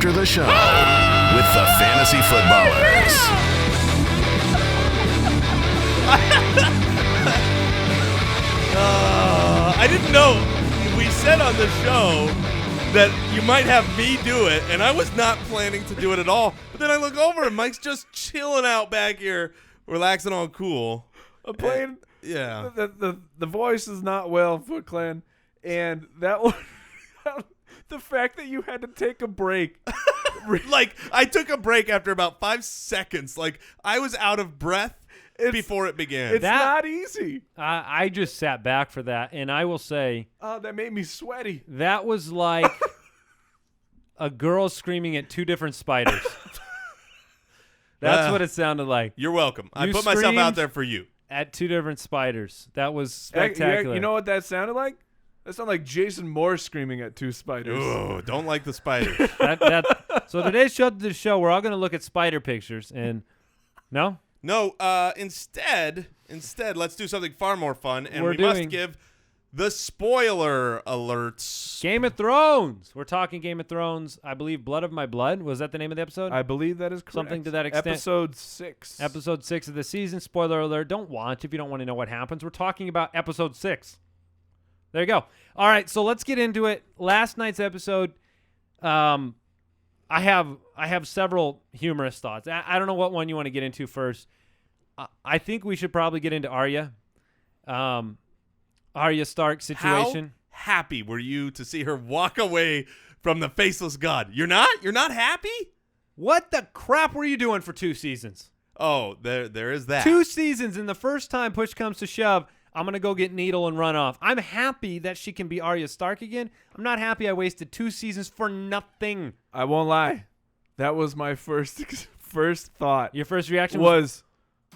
after the show with the Fantasy Footballers. I didn't know. We said on the show that you might have me do it, and I was not planning to do it at all. But then I look over, and Mike's just chilling out back here, relaxing all cool. I'm playing. Yeah. The voice is not well, Foot Clan, and that one. The fact that you had to take a break. Like, I took a break after about 5 seconds. Like, I was out of breath before it began. It's not easy. I just sat back for that, and I will say, Oh, that made me sweaty. that was like a girl screaming at two different spiders. That's what it sounded like. You're welcome. I You put myself screamed out there for you. At two different spiders. That was spectacular. You know what that sounded like? That sounded like Jason Moore screaming at two spiders. Ooh, don't like the spiders. So today's show, we're all going to look at spider pictures. And no? No, instead, let's do something far more fun, and We're we must doing- give the spoiler alerts. Game of Thrones. We're talking Game of Thrones. I believe Blood of My Blood. Was that the name of the episode? I believe that is correct. Something to that extent. Episode 6. Episode 6 of the season. Spoiler alert. Don't watch if you don't want to know what happens. We're talking about episode 6. There you go. All right, so let's get into it. Last night's episode, I have several humorous thoughts. I don't know what one you want to get into first. I think we should probably get into Arya. Arya Stark situation. How happy were you to see her walk away from the faceless god? You're not? You're not happy? What the crap were you doing for 2 seasons? Oh, there is that. 2 seasons, and the first time push comes to shove, I'm going to go get Needle and run off. I'm happy that she can be Arya Stark again. I'm not happy I wasted 2 seasons for nothing. I won't lie. That was my first thought. Your first reaction was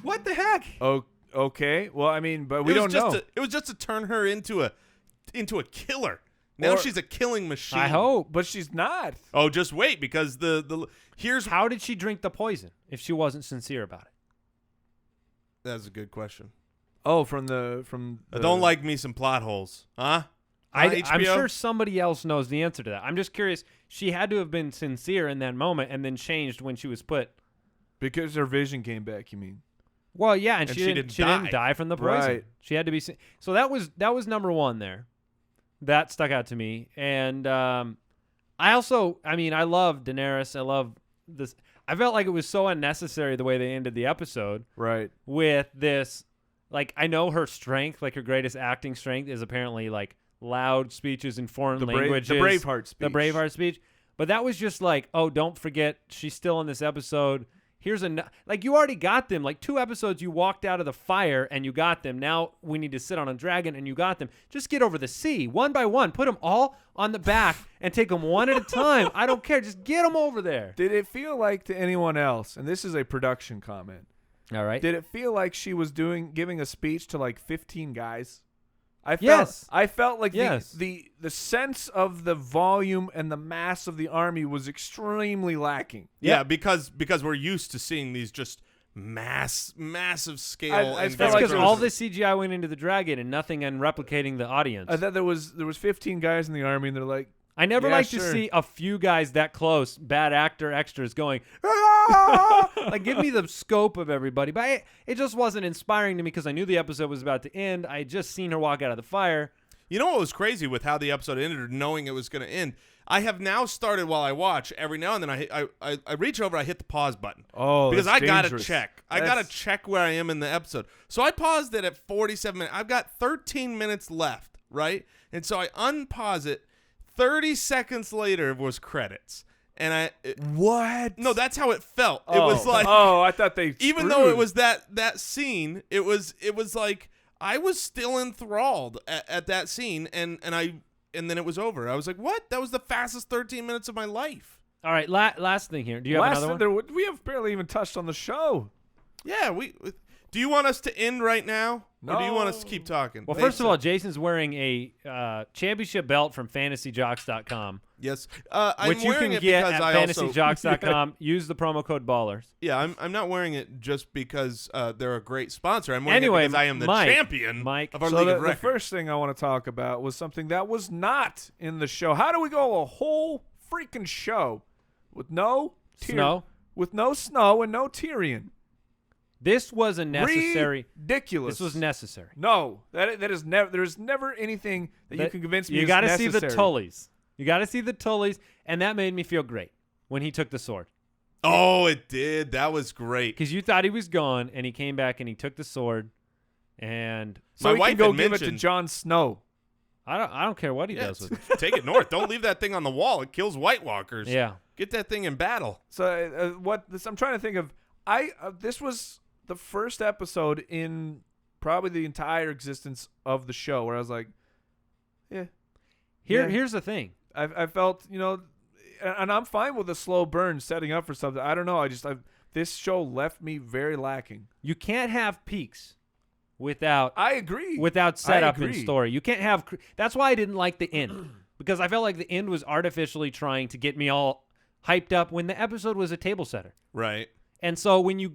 what the heck? Oh, okay. Well, I mean, but we don't know. It was just to turn her into a killer. Now she's a killing machine. I hope. But she's not. Oh, just wait, because here's How did she drink the poison if she wasn't sincere about it? That's a good question. Oh, from the I don't like me some plot holes, huh? I'm HBO? sure somebody else knows the answer to that. I'm just curious. She had to have been sincere in that moment and then changed when she was put. Because her vision came back, you mean? Well, yeah, and she didn't didn't die from the poison. Right. She had to be. So that was number one there. That stuck out to me, and I love Daenerys. I love this. I felt like it was so unnecessary the way they ended the episode. Right. With this, like, I know her strength, like her greatest acting strength, is apparently like loud speeches in foreign languages. The Braveheart speech. The Braveheart speech. But that was just like, oh, don't forget, she's still in this episode. Here's like, you already got them. Like 2 episodes, you walked out of the fire and you got them. Now we need to sit on a dragon and you got them. Just get over the sea one by one. Put them all on the back and take them one at a time. I don't care. Just get them over there. Did it feel like to anyone else, and this is a production comment, All right. did it feel like she was giving a speech to like 15 guys? Yes. I felt like Yes. the sense of the volume and the mass of the army was extremely lacking. Yeah, because we're used to seeing these just massive scale. I and felt That's like because it all was- the CGI went into the dragon and nothing on replicating the audience. I thought there was 15 guys in the army, and they're like, I never Yeah, like sure. to see a few guys that close, bad actor extras going, "Ah!" Like, give me the scope of everybody. But it just wasn't inspiring to me because I knew the episode was about to end. I had just seen her walk out of the fire. You know what was crazy with how the episode ended, or knowing it was going to end? I have now started while I watch. Every now and then I reach over, I hit the pause button. oh, Because that's I gotta dangerous. check. I gotta check where I am in the episode. So I paused it at 47 minutes. I've got 13 minutes left, right? And so I unpause it. 30 seconds later was credits. And What? no, that's how it felt. It was like, I thought they even though it was that scene, it was like I was still enthralled at that scene, and then it was over. I was like, what? That was the fastest 13 minutes of my life. All right, last thing here. Do you have another one? We have barely even touched on the show. Yeah, do you want us to end right now? Or do you want us to keep talking? Well, first of all, Jason's wearing a championship belt from fantasyjocks.com. yes, I'm Which you wearing can it get because at I also fantasyjocks.com. Use the promo code BALLERS. yeah, I'm not wearing it just because they're a great sponsor. I'm wearing Anyway, it because I am the champion Mike. of our So league the, of the record. first thing I want to talk about was something that was not in the show. How do we go a whole freaking show with no Snow. with no Snow and no Tyrion. This was a necessary. Ridiculous. This was necessary. No, that is never. There is never anything that you can convince me. You got to see the Tullys. You got to see the Tullys, and that made me feel great when he took the sword. Oh, it did. That was great. Because you thought he was gone, and he came back and he took the sword, and so my he wife can go had give it to mentioned- Jon Snow. I don't care what he does with it. Take it north. Don't leave that thing on the wall. It kills White Walkers. Yeah. Get that thing in battle. So I'm trying to think of. This was the first episode in probably the entire existence of the show where I was like, yeah. Here's the thing. I felt, and I'm fine with a slow burn setting up for something. I don't know. This show left me very lacking. You can't have peaks without I agree. without setup I and agree. story. You can't have. That's why I didn't like the end, because I felt like the end was artificially trying to get me all hyped up when the episode was a table setter. Right. And so when you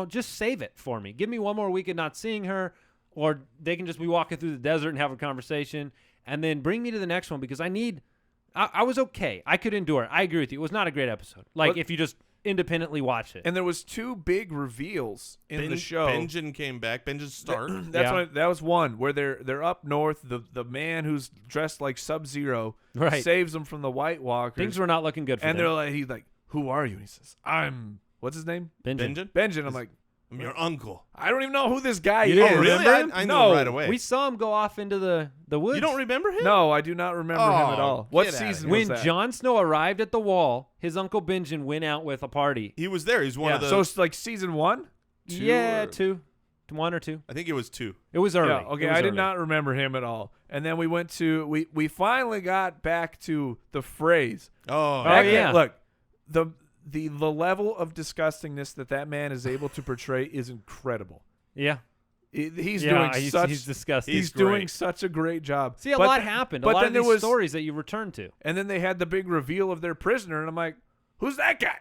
just save it for me. Give me one more week of not seeing her, or they can just be walking through the desert and have a conversation, and then bring me to the next one, because I was okay. I could endure it. I agree with you. It was not a great episode. Like, if you just independently watch it. And there was two big reveals in the show. Benjen came back. Benjen Stark. That was one where they're up north. The man who's dressed like Sub-Zero Right. saves them from the White Walkers. Things were not looking good for and them. he's like, "Who are you?" And he says, "I'm what's his name? Benjen. Benjen." I'm like, I'm your uncle. I don't even know who this guy You is. don't Really? remember him? I knew No. him right away. We saw him go off into the woods. You don't remember him? No, I do not remember him at all. What get outta season here. was When that? Jon Snow arrived at the wall, his uncle Benjen went out with a party. He was there. He's one Yeah. of the. So it's like season 1? Yeah, or- 1 or 2. I think it was 2. It was early. Yeah, okay, It was I did early. not remember him at all. And then we went to we finally got back to the phrase. Oh, Oh, yeah. Look, the level of disgustingness that man is able to portray is incredible. Yeah. He's Yeah, doing he's disgusting. He's great. doing such a great job. See, a But lot th- happened. But a lot then of there these was stories that you return to. and then they had the big reveal of their prisoner, and I'm like, who's that guy?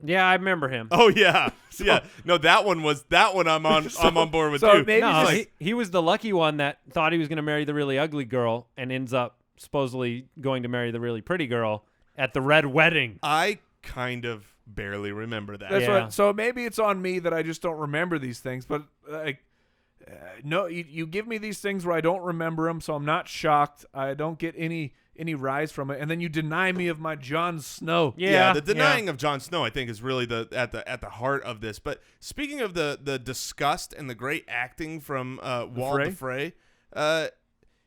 Yeah, I remember him. Oh yeah, yeah. No, that one. I'm on board with so you. maybe No, just- he was the lucky one that thought he was going to marry the really ugly girl and ends up supposedly going to marry the really pretty girl at the red wedding. I kind of barely remember that. That's Yeah. what. So maybe it's on me that I just don't remember these things. But no, you give me these things where I don't remember them, so I'm not shocked. I don't get any rise from it, and then you deny me of my Jon Snow. Yeah, the denying of Jon Snow, I think, is really at the heart of this. But speaking of the disgust and the great acting from Walt Frey,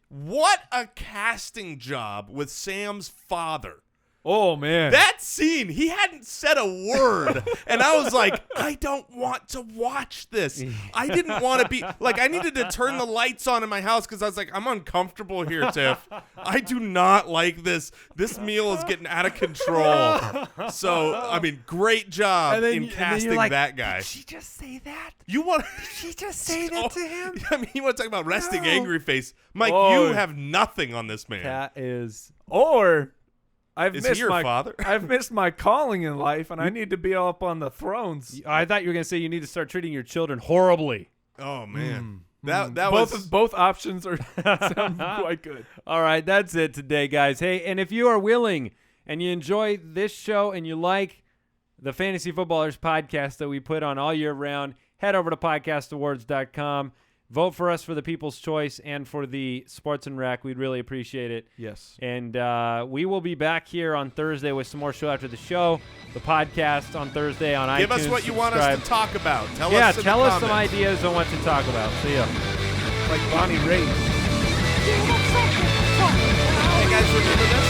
what a casting job with Sam's father. Oh man, That scene, he hadn't said a word. And I was like, I don't want to watch this. I didn't want to be like, I needed to turn the lights on in my house because I was like, I'm uncomfortable here, Tiff. I do not like this. This meal is getting out of control. So, I mean, great job in casting that guy. Did she just say that? You want Did she just say that to him? I mean, you want to talk about resting angry face. Mike, Oh. you have nothing on this man. That is. or I've Is missed he your my father? I've missed my calling in life, and I need to be up on the thrones. I thought you were going to say you need to start treating your children horribly. Oh, man. That Both options are sound quite good. All right, that's it today, guys. Hey, and if you are willing and you enjoy this show and you like the Fantasy Footballers podcast that we put on all year round, head over to podcastawards.com. Vote for us for the People's Choice and for the Sports and Rec. We'd really appreciate it. Yes. And we will be back here on Thursday with some more show after the show. The podcast on Thursday on iTunes. Give us what you want us to talk about. Tell us in tell the us some comments. ideas on what to talk about. See ya. Like Bonnie Raitt. Hey, guys, remember this?